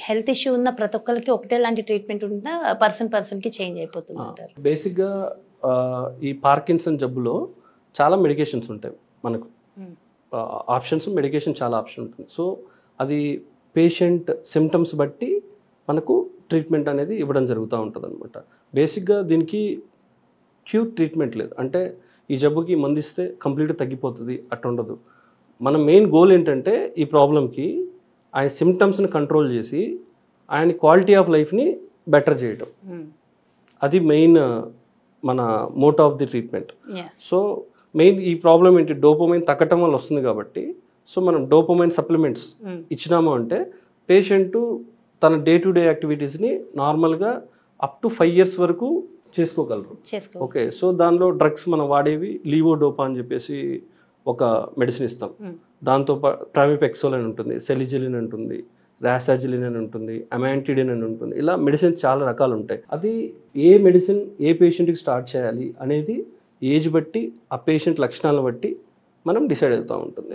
Health issue ఉన్న ప్రతి ఒక్కరికి ఒకటే లాంటి ట్రీట్మెంట్ ఉంటుందా, పర్సన్కి చేంజ్ అయిపోతుంది అంటారు? బేసిక్గా ఈ పార్కిన్సన్ జబ్బులో చాలా మెడికేషన్స్ ఉంటాయి మనకు. ఆప్షన్స్ మెడికేషన్ చాలా ఆప్షన్ ఉంటుంది. సో అది పేషెంట్ సిమ్టమ్స్ బట్టి మనకు ట్రీట్మెంట్ అనేది ఇవ్వడం జరుగుతూ ఉంటుంది అనమాట. బేసిక్గా దీనికి క్యూర్ ట్రీట్మెంట్ లేదు. అంటే ఈ జబ్బుకి మందిస్తే కంప్లీట్గా తగ్గిపోతుంది అట్లా ఉండదు. మన మెయిన్ గోల్ ఏంటంటే ఈ ప్రాబ్లంకి ఆయన సిమ్టమ్స్ని కంట్రోల్ చేసి ఆయన క్వాలిటీ ఆఫ్ లైఫ్ని బెటర్ చేయటం, అది మెయిన్ మన motto of the treatment. So main ఈ ప్రాబ్లం ఏంటి, డోపమైన్ తగ్గటం వల్ల వస్తుంది కాబట్టి సో మనం డోపమైన్ సప్లిమెంట్స్ ఇచ్చినాము అంటే పేషెంట్ తన డే టు డే యాక్టివిటీస్ని నార్మల్గా అప్ టు 5 years వరకు చేసుకోగలరు. ఓకే, సో దానిలో డ్రగ్స్ మనం వాడేవి లీవోడోపా అని చెప్పేసి ఒక మెడిసిన్ ఇస్తాం. దాంతో ప్రామిపెక్సోల్ అని ఉంటుంది, సెలిజిలిన్ అని ఉంటుంది, రాసాజిలిన్ అని ఉంటుంది, అమాంటిడిన్ అని ఉంటుంది. ఇలా మెడిసిన్ చాలా రకాలు ఉంటాయి. అది ఏ మెడిసిన్ ఏ పేషెంట్కి స్టార్ట్ చేయాలి అనేది ఏజ్ బట్టి ఆ పేషెంట్ లక్షణాలను బట్టి మనం డిసైడ్ అవుతూ ఉంటుంది.